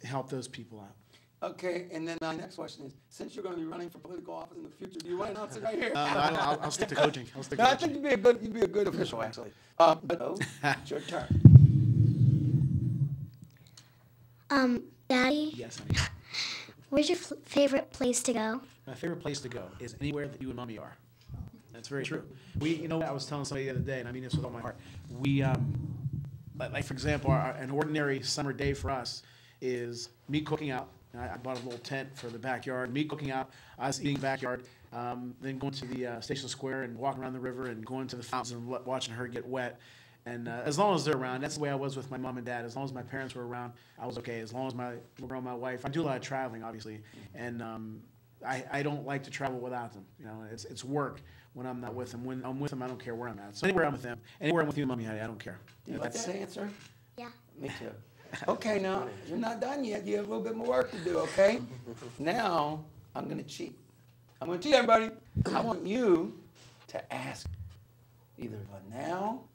help those people out. Okay, and then my next question is, since you're going to be running for political office in the future, do you want to announce it right here? I'll stick to coaching. No, I think you'd be a good official, actually. But it's your turn. Daddy, Yes, honey. where's your favorite place to go? My favorite place to go is anywhere that you and Mommy are. That's very true. I was telling somebody the other day, and I mean this with all my heart. Like for example, an ordinary summer day for us is me cooking out. I bought a little tent for the backyard. Me cooking out, us eating backyard, then going to the Station Square and walking around the river and going to the fountains and watching her get wet. And as long as they're around, that's the way I was with my mom and dad. As long as my parents were around, I was okay. As long as my girl, my wife, I do a lot of traveling, obviously, and I don't like to travel without them. It's work when I'm not with them. When I'm with them, I don't care where I'm at. So anywhere I'm with them, anywhere I'm with you, Mommy, I don't care. Do you like that answer? Yeah. Me too. Okay, now, you're not done yet. You have a little bit more work to do, okay? Now, I'm going to cheat. I'm going to cheat, everybody. I want you to ask either Linnell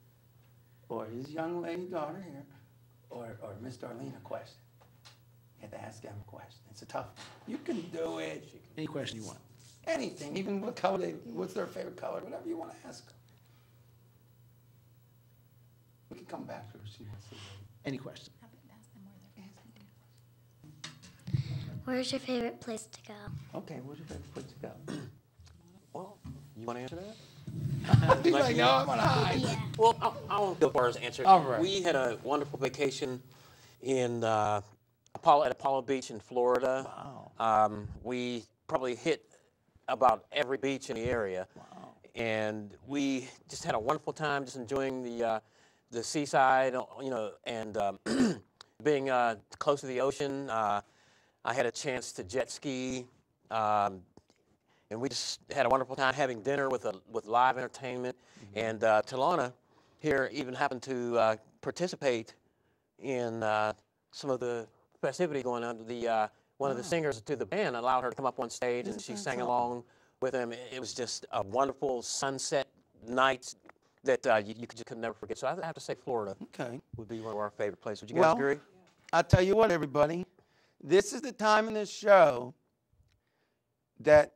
or his young lady daughter here or Miss Darlene a question. You have to ask them a question. It's a tough one. You can do it. Any question you want. Anything, even what color what's their favorite color, whatever you want to ask them. We can come back to her. She wants to know. Any question. Where's your favorite place to go? Okay, where's your favorite place to go? Well, you want to answer that? He's like, no, I want to hide. Yeah. Well, I won't go far as answer. All right. We had a wonderful vacation in at Apollo Beach in Florida. Wow. We probably hit about every beach in the area. Wow. And we just had a wonderful time just enjoying the seaside, and being close to the ocean. I had a chance to jet ski, and we just had a wonderful time having dinner with live entertainment. And Talana here even happened to participate in some of the festivity going on. One of the singers to the band allowed her to come up on stage, and she sang along with him. It was just a wonderful sunset night that you could never forget. So I have to say Florida would be one of our favorite places. Would you guys agree? I'll tell you what, everybody. This is the time in this show that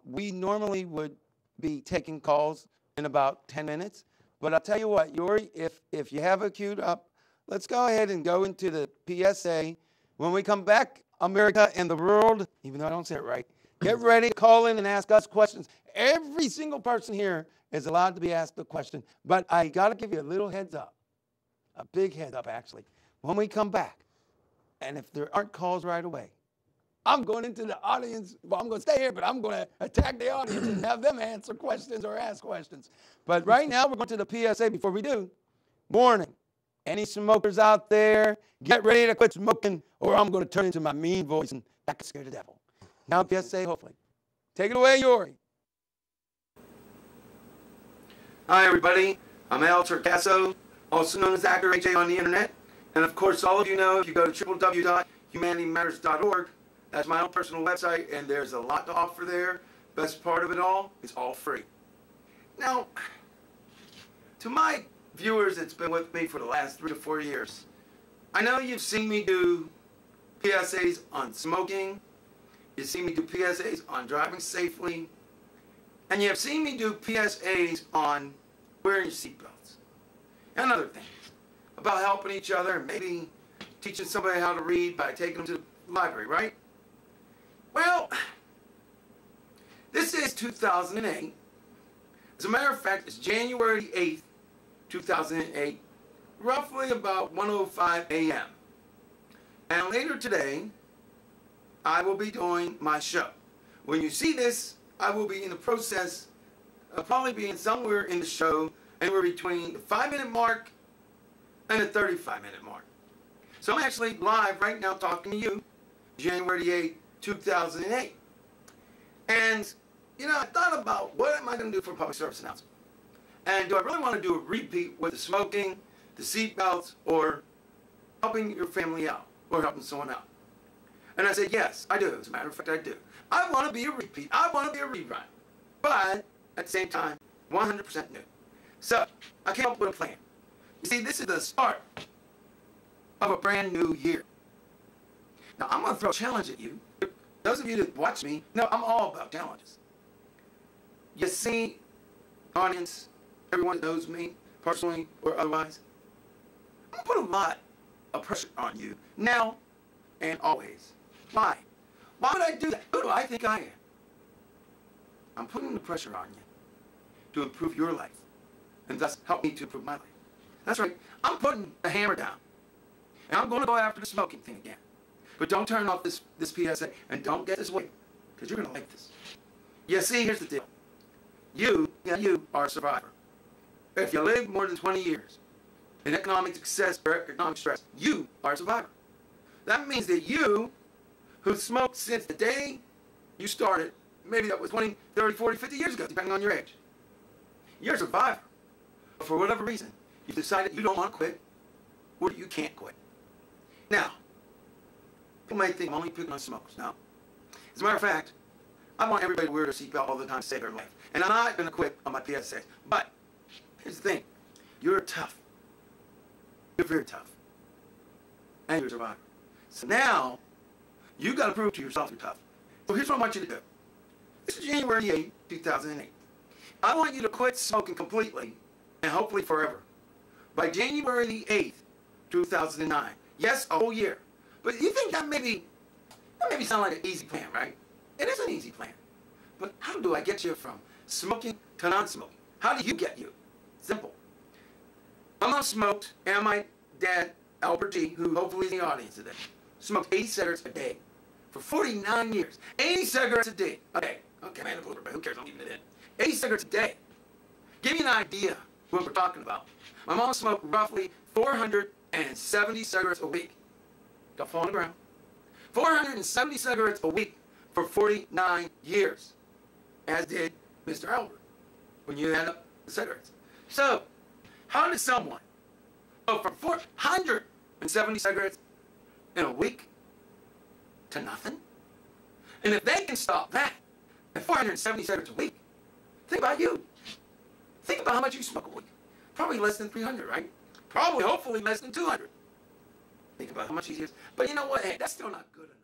we normally would be taking calls in about 10 minutes. But I'll tell you what, Yori, if you have it queued up, let's go ahead and go into the PSA. When we come back, America and the world, even though I don't say it right, get ready to call in and ask us questions. Every single person here is allowed to be asked a question. But I got to give you a little heads up, a big heads up, actually. When we come back, and if there aren't calls right away, I'm going into the audience. Well, I'm going to stay here, but I'm going to attack the audience and have them answer questions or ask questions. But right now, we're going to the PSA. Before we do, warning. Any smokers out there, get ready to quit smoking, or I'm going to turn into my mean voice and back to scare the devil. Now, PSA, hopefully. Take it away, Yori. Hi, everybody. I'm Al Torcaso, also known as Actor AJ on the internet. And of course, all of you know, if you go to www.humanitymatters.org, that's my own personal website, and there's a lot to offer there. Best part of it all, it's all free. Now, to my viewers that's been with me for the last 3 to 4 years, I know you've seen me do PSAs on smoking, you've seen me do PSAs on driving safely, and you have seen me do PSAs on wearing your seatbelts and other things about helping each other and maybe teaching somebody how to read by taking them to the library, right? Well, this is 2008. As a matter of fact, it's January 8th, 2008, roughly about 1:05 a.m. And later today, I will be doing my show. When you see this, I will be in the process of probably being somewhere in the show anywhere between the 5-minute mark and the 35-minute mark. So I'm actually live right now talking to you, January 8th, 2008. And, I thought about what am I going to do for a public service announcement? And do I really want to do a repeat with the smoking, the seatbelts, or helping your family out, or helping someone out? And I said, yes, I do. As a matter of fact, I do. I want to be a repeat. I want to be a rerun. But, at the same time, 100% new. So, I came up with a plan. You see, this is the start of a brand new year. Now, I'm going to throw a challenge at you. Those of you that watch me, know I'm all about challenges. You see, audience, everyone that knows me, personally or otherwise, I'm going to put a lot of pressure on you now and always. Why? Why would I do that? Who do I think I am? I'm putting the pressure on you to improve your life and thus help me to improve my life. That's right. I'm putting the hammer down. And I'm going to go after the smoking thing again. But don't turn off this PSA and don't get this way, because you're going to like this. You see, here's the deal. You are a survivor. If you live more than 20 years in economic success or economic stress, you are a survivor. That means that you, who smoked since the day you started, maybe that was 20, 30, 40, 50 years ago, depending on your age, you're a survivor. But for whatever reason, you've decided you don't want to quit, or you can't quit. Now, people might think I'm only picking on smokers. No. As a matter of fact, I want everybody to wear their seatbelt all the time to save their life. And I'm not going to quit on my PSAs. But here's the thing. You're tough. You're very tough. And you're a survivor. So now, you got to prove to yourself you're tough. So here's what I want you to do. This is January 8th, 2008. I want you to quit smoking completely, and hopefully forever, by January the 8th, 2009. Yes, a whole year. But you think that maybe sound like an easy plan, right? It is an easy plan. But how do I get you from smoking to non-smoking? How do you get you? Simple. My mom smoked, and my dad, Albert G., who hopefully is in the audience today, smoked 80 cigarettes a day for 49 years. 80 cigarettes a day. Okay, man, but who cares? I'm leaving it in. 80 cigarettes a day. Give you an idea what we're talking about. My mom smoked roughly 470 cigarettes a week. Don't fall on the ground. 470 cigarettes a week for 49 years, as did Mr. Albert, when you add up the cigarettes. So, how does someone go from 470 cigarettes in a week to nothing? And if they can stop that at 470 cigarettes a week, think about you. Think about how much you smoke a week. Probably less than 300, right? Probably, hopefully, less than 200. Think about how much easier it is. But you know what? Hey, that's still not good enough.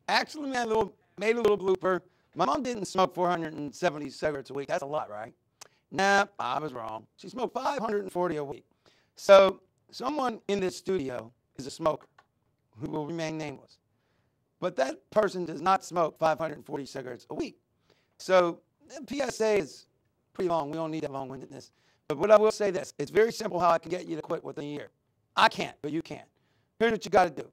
Actually, made a little blooper. My mom didn't smoke 470 cigarettes a week. That's a lot, right? Nah, I was wrong. She smoked 540 a week. So someone in this studio is a smoker who will remain nameless. But that person does not smoke 540 cigarettes a week. So the PSA is pretty long. We don't need that long-windedness. But what I will say this, it's very simple how I can get you to quit within a year. I can't, but you can. Here's what you got to do.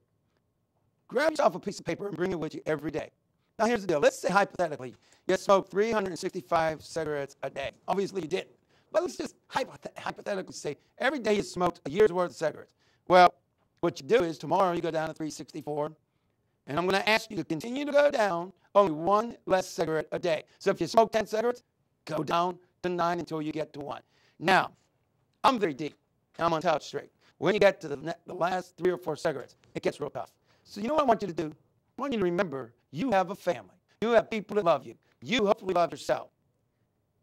Grab yourself a piece of paper and bring it with you every day. Now, here's the deal. Let's say, hypothetically, you smoked 365 cigarettes a day. Obviously, you didn't. But let's just hypothetically say every day you smoked a year's worth of cigarettes. Well, what you do is tomorrow you go down to 364, and I'm going to ask you to continue to go down only one less cigarette a day. So if you smoke 10 cigarettes, go down to 9 until you get to 1. Now, I'm very deep, and I'm going to tell it straight. When you get to the last 3 or 4 cigarettes, it gets real tough. So you know what I want you to do? I want you to remember you have a family. You have people that love you. You hopefully love yourself.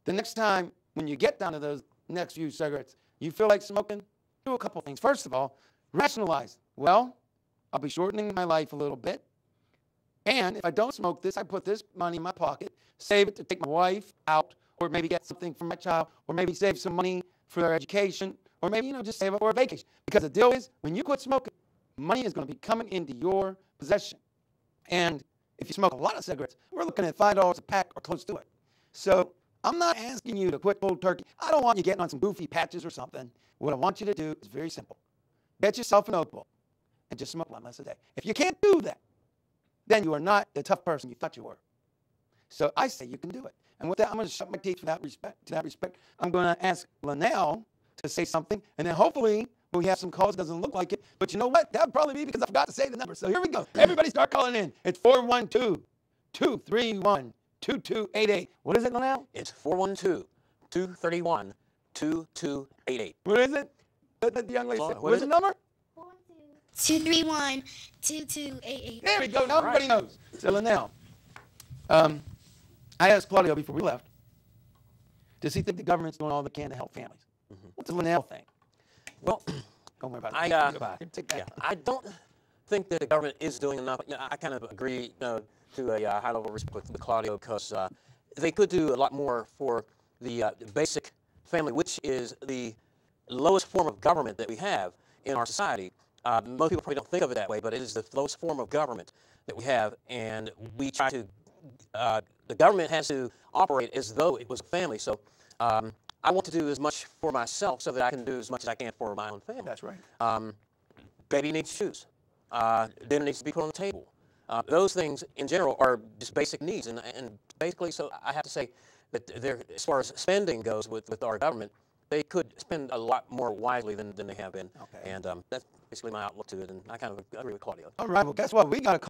The next time when you get down to those next few cigarettes, you feel like smoking, do a couple things. First of all, rationalize. Well, I'll be shortening my life a little bit. And if I don't smoke this, I put this money in my pocket, save it to take my wife out, or maybe get something for my child, or maybe save some money for their education, or maybe, just save it for a vacation. Because the deal is, when you quit smoking, money is going to be coming into your possession. And if you smoke a lot of cigarettes, we're looking at $5 a pack or close to it. So I'm not asking you to quit cold turkey. I don't want you getting on some goofy patches or something. What I want you to do is very simple. Get yourself an notebook and just smoke one less a day. If you can't do that, then you are not the tough person you thought you were. So I say you can do it. And with that, I'm going to shut my teeth to that respect. I'm going to ask Linnell to say something, and then hopefully we have some calls. It doesn't look like it, but you know what? That would probably be because I forgot to say the number. So here we go. Everybody start calling in. It's 412-231-2288. What is it, Linnell? It's 412-231-2288. What is it? The young lady said. What is the number? 231-2288. There we go. Now everybody knows. So Linnell, I asked Claudio before we left, does he think the government's doing all they can to help families? What's the Linnell thing? Well, don't worry about it. I don't think that the government is doing enough. You know, I kind of agree, to a high level respect with Claudio, because they could do a lot more for the basic family, which is the lowest form of government that we have in our society. Most people probably don't think of it that way, but it is the lowest form of government that we have, and we try to, the government has to operate as though it was a family. So I want to do as much for myself so that I can do as much as I can for my own family. That's right. Baby needs shoes. Dinner needs to be put on the table. Those things in general are just basic needs, and basically, so I have to say that as far as spending goes with our government, they could spend a lot more wisely than they have been. Okay. And that's basically my outlook to it, and I kind of agree with Claudio. All right, well, guess what? We got a